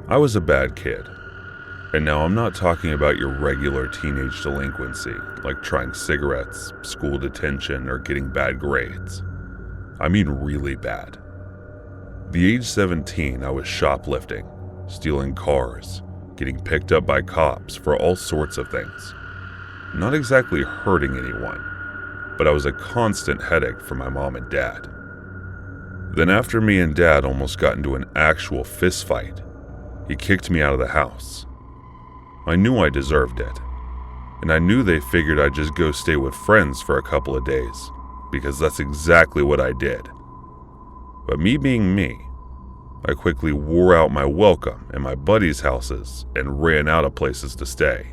I was a bad kid. And now I'm not talking about your regular teenage delinquency, like trying cigarettes, school detention, or getting bad grades. I mean really bad. The age 17, I was shoplifting, stealing cars, getting picked up by cops for all sorts of things. Not exactly hurting anyone, but I was a constant headache for my mom and dad. Then after me and dad almost got into an actual fist fight, he kicked me out of the house. I knew I deserved it, and I knew they figured I'd just go stay with friends for a couple of days, because that's exactly what I did. But me being me, I quickly wore out my welcome in my buddies' houses and ran out of places to stay.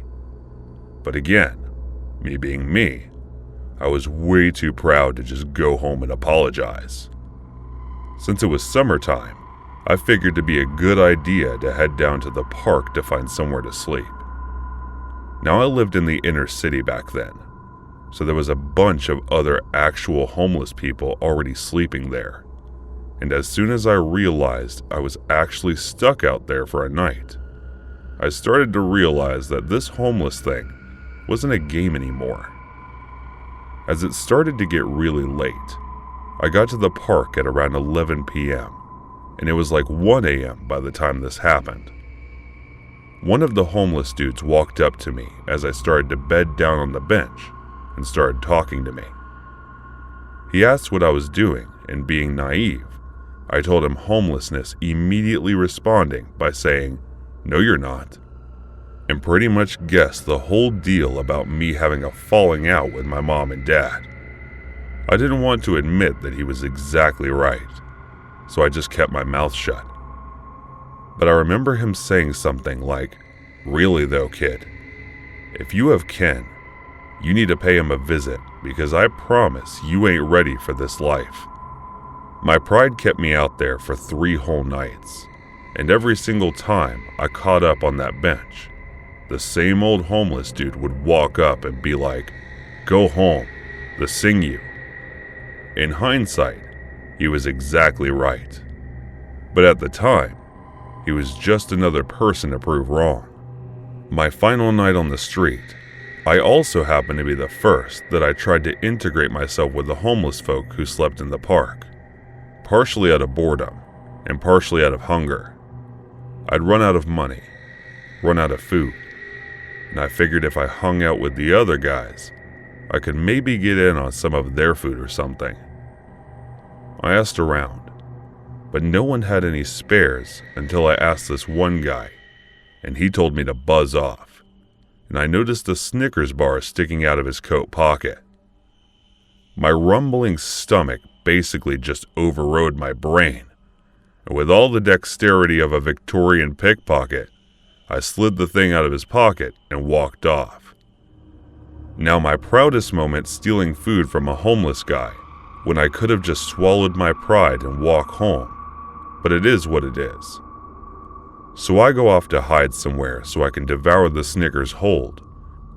But again, me being me, I was way too proud to just go home and apologize. Since it was summertime, I figured it'd be a good idea to head down to the park to find somewhere to sleep. Now I lived in the inner city back then, so there was a bunch of other actual homeless people already sleeping there. And as soon as I realized I was actually stuck out there for a night, I started to realize that this homeless thing wasn't a game anymore. As it started to get really late, I got to the park at around 11 p.m., and it was like 1 a.m. by the time this happened. One of the homeless dudes walked up to me as I started to bed down on the bench and started talking to me. He asked what I was doing, and being naive, I told him homelessness, immediately responding by saying, "No, you're not," and pretty much guessed the whole deal about me having a falling out with my mom and dad. I didn't want to admit that he was exactly right, so I just kept my mouth shut. But I remember him saying something like, "Really though, kid, if you have Ken, you need to pay him a visit because I promise you ain't ready for this life." My pride kept me out there for 3 whole nights, and every single time I caught up on that bench, the same old homeless dude would walk up and be like, "Go home, the sing you." In hindsight, he was exactly right. But at the time, he was just another person to prove wrong. My final night on the street, I also happened to be the first that I tried to integrate myself with the homeless folk who slept in the park, partially out of boredom and partially out of hunger. I'd run out of money, run out of food, and I figured if I hung out with the other guys, I could maybe get in on some of their food or something. I asked around, but no one had any spares until I asked this one guy, and he told me to buzz off, and I noticed a Snickers bar sticking out of his coat pocket. My rumbling stomach basically just overrode my brain, and with all the dexterity of a Victorian pickpocket, I slid the thing out of his pocket and walked off. Now my proudest moment stealing food from a homeless guy, when I could have just swallowed my pride and walk home, but it is what it is. So I go off to hide somewhere so I can devour the Snickers hold,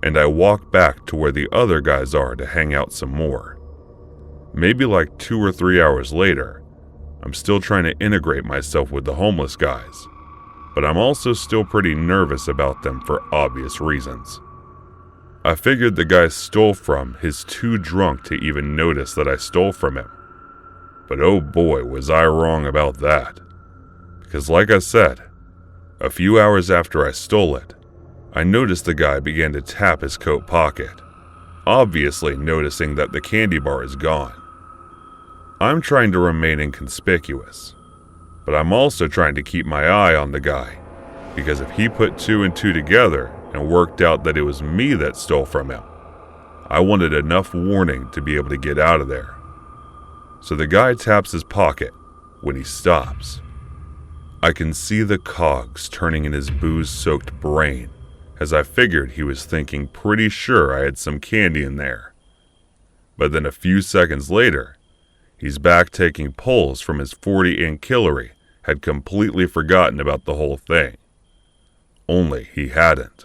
and I walk back to where the other guys are to hang out some more. Maybe like 2 or 3 hours later, I'm still trying to integrate myself with the homeless guys, but I'm also still pretty nervous about them for obvious reasons. I figured the guy I stole from is too drunk to even notice that I stole from him. But oh boy, was I wrong about that. Because like I said, a few hours after I stole it, I noticed the guy began to tap his coat pocket, obviously noticing that the candy bar is gone. I'm trying to remain inconspicuous, but I'm also trying to keep my eye on the guy, because if he put 2 and 2 together and worked out that it was me that stole from him, I wanted enough warning to be able to get out of there. So the guy taps his pocket when he stops. I can see the cogs turning in his booze-soaked brain, as I figured he was thinking pretty sure I had some candy in there. But then a few seconds later, he's back taking pulls from his 40 Ankillary, had completely forgotten about the whole thing. Only he hadn't.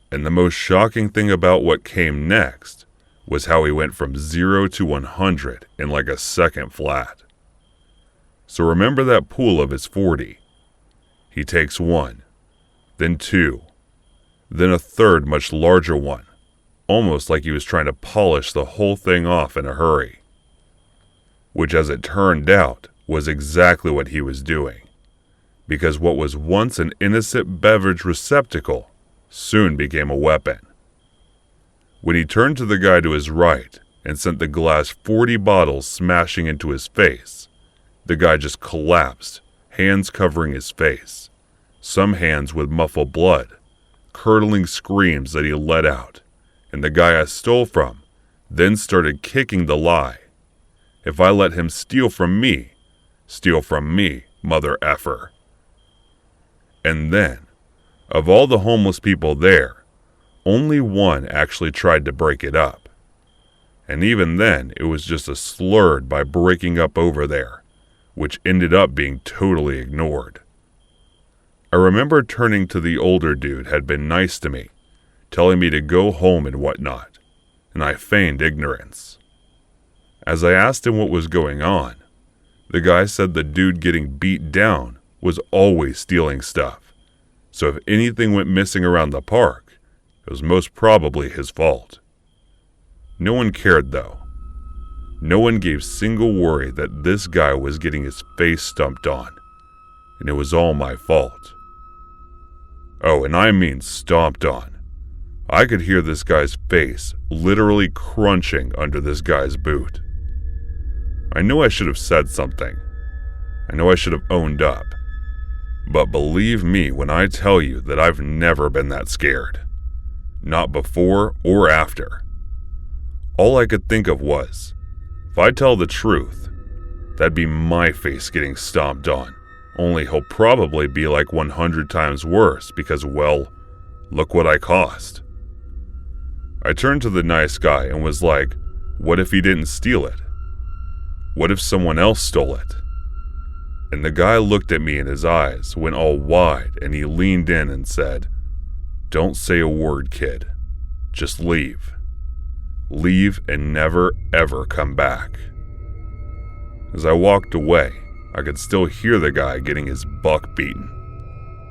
And the most shocking thing about what came next was how he went from 0 to 100 in like a second flat. So remember that pool of his 40. He takes one, then two, then a third much larger one, almost like he was trying to polish the whole thing off in a hurry. Which, as it turned out, was exactly what he was doing, because what was once an innocent beverage receptacle soon became a weapon. When he turned to the guy to his right and sent the glass 40 bottles smashing into his face, the guy just collapsed, hands covering his face, some hands with muffled blood, curdling screams that he let out, and the guy I stole from then started kicking the lie. If I let him steal from me, mother effer. And then, of all the homeless people there, only one actually tried to break it up. And even then, it was just a slurred by breaking up over there, which ended up being totally ignored. I remember turning to the older dude had been nice to me, telling me to go home and whatnot, and I feigned ignorance. As I asked him what was going on, the guy said the dude getting beat down was always stealing stuff, so if anything went missing around the park, it was most probably his fault. No one cared though. No one gave single worry that this guy was getting his face stomped on, and it was all my fault. Oh, and I mean stomped on. I could hear this guy's face literally crunching under this guy's boot. I know I should have said something. I know I should have owned up. But believe me when I tell you that I've never been that scared. Not before or after. All I could think of was, if I tell the truth, that'd be my face getting stomped on. Only he'll probably be like 100 times worse because, well, look what I cost. I turned to the nice guy and was like, what if he didn't steal it? What if someone else stole it? And the guy looked at me and his eyes went all wide and he leaned in and said, don't say a word, kid. Just leave. Leave and never ever come back. As I walked away, I could still hear the guy getting his buck beaten,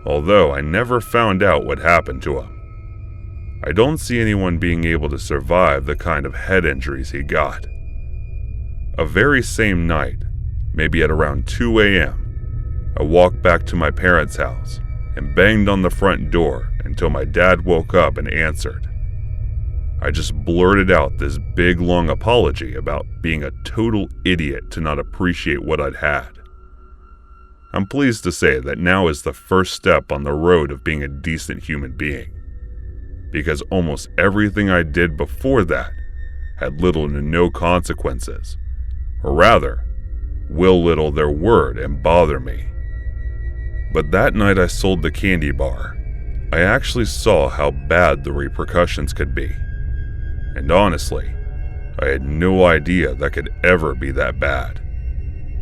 although I never found out what happened to him. I don't see anyone being able to survive the kind of head injuries he got. A very same night, maybe at around 2 a.m., I walked back to my parents' house and banged on the front door until my dad woke up and answered. I just blurted out this big long apology about being a total idiot to not appreciate what I'd had. I'm pleased to say that now is the first step on the road of being a decent human being, because almost everything I did before that had little to no consequences, or rather, will little their word and bother me. But that night I sold the candy bar, I actually saw how bad the repercussions could be. And honestly, I had no idea that could ever be that bad.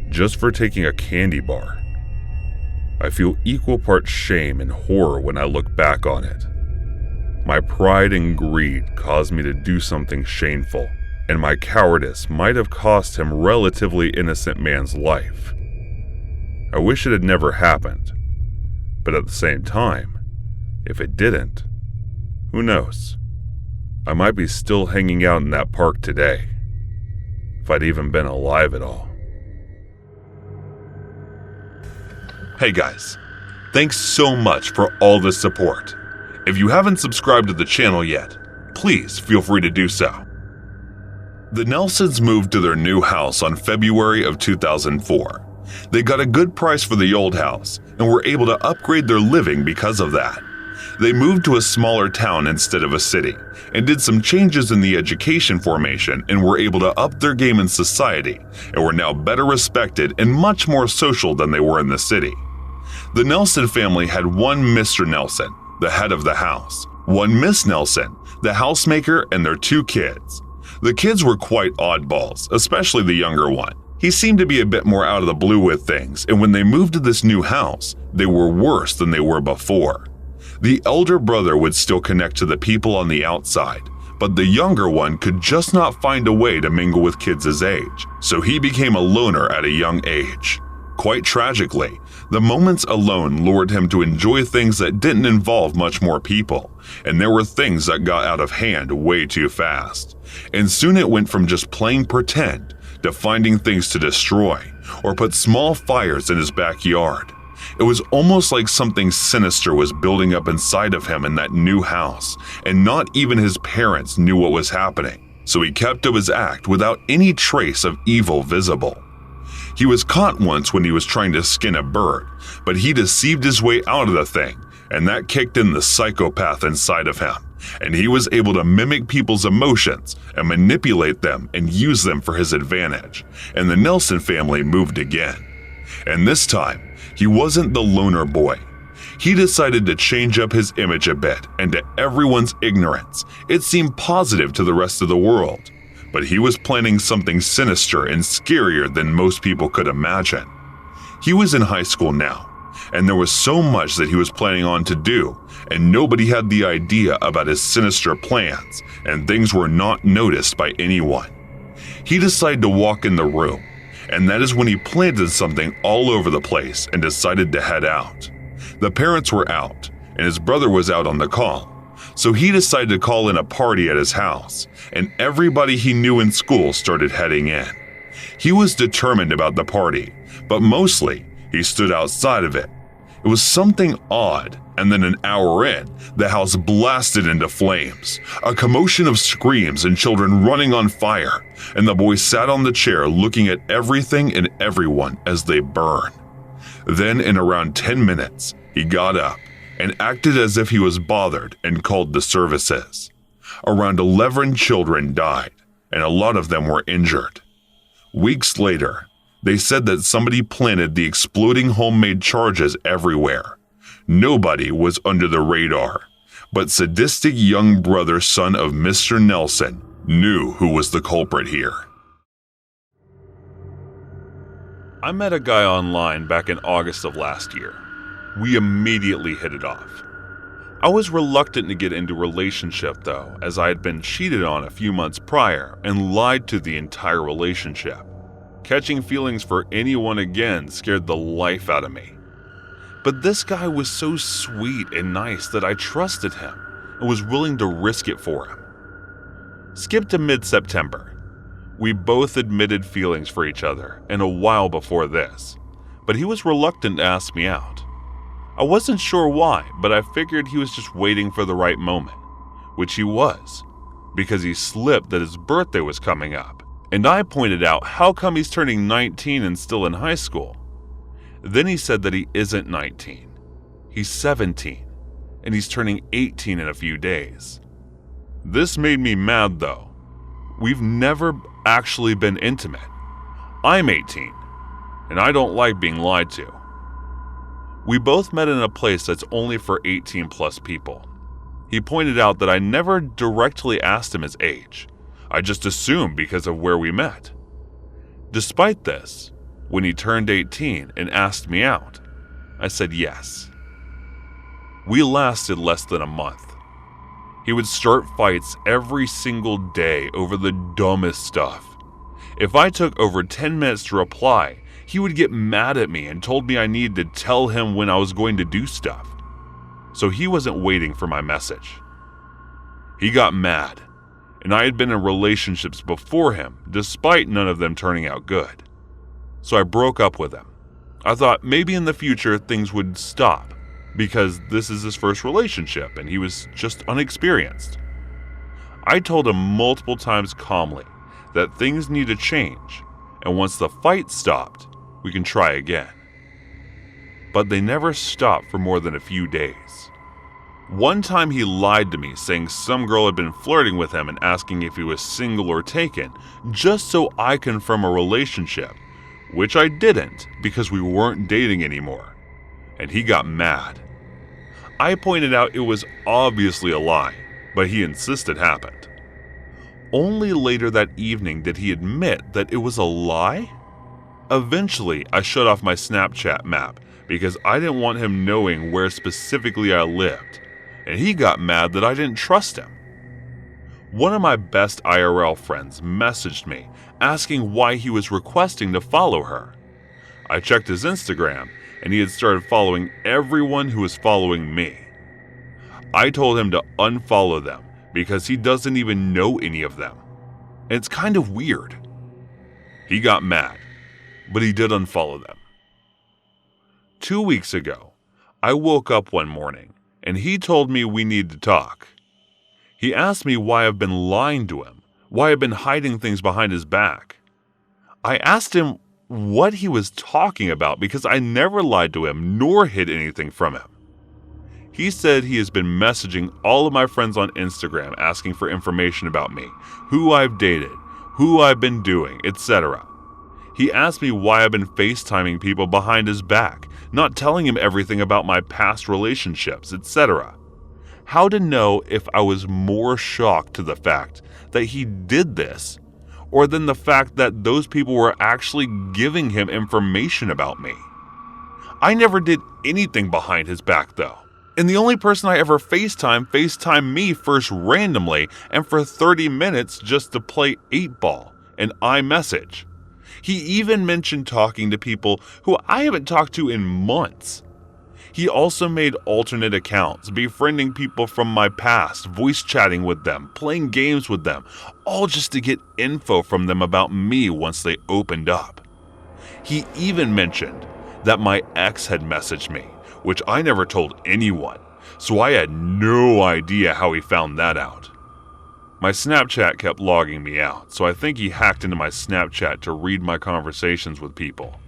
Just for taking a candy bar. I feel equal parts shame and horror when I look back on it. My pride and greed caused me to do something shameful, and my cowardice might have cost him a relatively innocent man's life. I wish it had never happened, but at the same time, if it didn't, who knows? I might be still hanging out in that park today, if I'd even been alive at all. Hey guys, thanks so much for all the support. If you haven't subscribed to the channel yet, please feel free to do so. The Nelsons moved to their new house on February of 2004. They got a good price for the old house and were able to upgrade their living because of that. They moved to a smaller town instead of a city and did some changes in the education formation and were able to up their game in society and were now better respected and much more social than they were in the city. The Nelson family had one Mr. Nelson, the head of the house, one Miss Nelson, the housemaker, and their 2 kids. The kids were quite oddballs, especially the younger one. He seemed to be a bit more out of the blue with things, and when they moved to this new house, they were worse than they were before. The elder brother would still connect to the people on the outside, but the younger one could just not find a way to mingle with kids his age, so he became a loner at a young age. Quite tragically, the moments alone lured him to enjoy things that didn't involve much more people, and there were things that got out of hand way too fast. And soon it went from just playing pretend to finding things to destroy or put small fires in his backyard. It was almost like something sinister was building up inside of him in that new house, and not even his parents knew what was happening, so he kept to his act without any trace of evil visible. He was caught once when he was trying to skin a bird, but he deceived his way out of the thing, and that kicked in the psychopath inside of him, and he was able to mimic people's emotions and manipulate them and use them for his advantage, and the Nelson family moved again. And this time, he wasn't the loner boy. He decided to change up his image a bit, and to everyone's ignorance, it seemed positive to the rest of the world. But he was planning something sinister and scarier than most people could imagine. He was in high school now, and there was so much that he was planning on to do, and nobody had the idea about his sinister plans, and things were not noticed by anyone. He decided to walk in the room, and that is when he planted something all over the place and decided to head out. The parents were out, and his brother was out on the call, so he decided to call in a party at his house, and everybody he knew in school started heading in. He was determined about the party, but mostly he stood outside of it. It was something odd, and then an hour in, the house blasted into flames, a commotion of screams and children running on fire, and the boy sat on the chair looking at everything and everyone as they burn. Then in around 10 minutes, he got up and acted as if he was bothered and called the services. Around 11 children died, and a lot of them were injured. Weeks later, they said that somebody planted the exploding homemade charges everywhere. Nobody was under the radar, but sadistic young brother son of Mr. Nelson knew who was the culprit here. I met a guy online back in August of last year. We immediately hit it off. I was reluctant to get into a relationship though, as I had been cheated on a few months prior and lied to the entire relationship. Catching feelings for anyone again scared the life out of me. But this guy was so sweet and nice that I trusted him and was willing to risk it for him. Skip to mid-September. We both admitted feelings for each other, and a while before this, but he was reluctant to ask me out. I wasn't sure why, but I figured he was just waiting for the right moment, which he was, because he slipped that his birthday was coming up, and I pointed out how come he's turning 19 and still in high school. Then he said that he isn't 19, he's 17, and he's turning 18 in a few days. This made me mad though. We've never actually been intimate. I'm 18, and I don't like being lied to. We both met in a place that's only for 18 plus people. He pointed out that I never directly asked him his age. I just assumed because of where we met. Despite this, when he turned 18 and asked me out, I said yes. We lasted less than a month. He would start fights every single day over the dumbest stuff. If I took over 10 minutes to reply, he would get mad at me and told me I needed to tell him when I was going to do stuff. So he wasn't waiting for my message. He got mad, and I had been in relationships before him, despite none of them turning out good. So I broke up with him. I thought maybe in the future things would stop, because this is his first relationship and he was just unexperienced. I told him multiple times calmly that things need to change, and once the fight stopped, we can try again. But they never stopped for more than a few days. One time he lied to me, saying some girl had been flirting with him and asking if he was single or taken, just so I confirm a relationship, which I didn't because we weren't dating anymore. And he got mad. I pointed out it was obviously a lie, but he insisted it happened. Only later that evening did he admit that it was a lie? Eventually, I shut off my Snapchat map because I didn't want him knowing where specifically I lived, and he got mad that I didn't trust him. One of my best IRL friends messaged me asking why he was requesting to follow her. I checked his Instagram, and he had started following everyone who was following me. I told him to unfollow them because he doesn't even know any of them. And it's kind of weird. He got mad, but he did unfollow them. 2 weeks ago, I woke up one morning and he told me we need to talk. He asked me why I've been lying to him, why I've been hiding things behind his back. I asked him what he was talking about because I never lied to him nor hid anything from him. He said he has been messaging all of my friends on Instagram asking for information about me, who I've dated, who I've been doing, etc. He asked me why I've been FaceTiming people behind his back, not telling him everything about my past relationships, etc. How to know if I was more shocked to the fact that he did this, or than the fact that those people were actually giving him information about me. I never did anything behind his back though. And the only person I ever FaceTimed me first randomly and for 30 minutes just to play 8-ball and iMessage. He even mentioned talking to people who I haven't talked to in months. He also made alternate accounts, befriending people from my past, voice chatting with them, playing games with them, all just to get info from them about me once they opened up. He even mentioned that my ex had messaged me, which I never told anyone, so I had no idea how he found that out. My Snapchat kept logging me out, so I think he hacked into my Snapchat to read my conversations with people.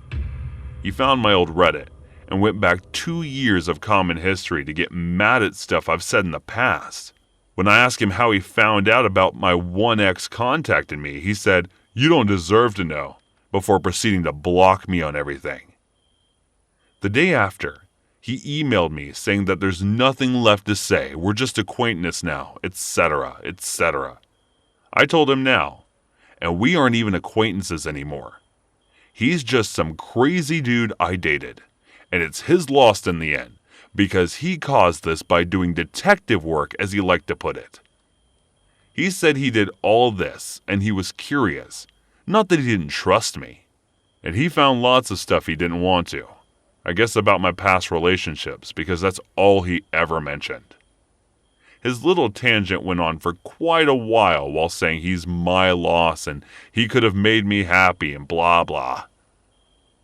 He found my old Reddit and went back 2 years of common history to get mad at stuff I've said in the past. When I asked him how he found out about my one ex contacting me, he said, "You don't deserve to know," before proceeding to block me on everything. The day after, he emailed me saying that there's nothing left to say, we're just acquaintances now, etc., etc. I told him now, and we aren't even acquaintances anymore. He's just some crazy dude I dated, and it's his loss in the end, because he caused this by doing detective work, as he liked to put it. He said he did all this, and he was curious, not that he didn't trust me, and he found lots of stuff he didn't want to. I guess about my past relationships, because that's all he ever mentioned. His little tangent went on for quite a while saying he's my loss and he could have made me happy and blah blah.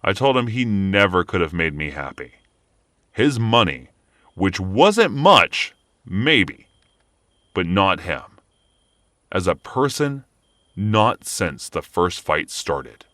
I told him he never could have made me happy. His money, which wasn't much, maybe, but not him. As a person, not since the first fight started.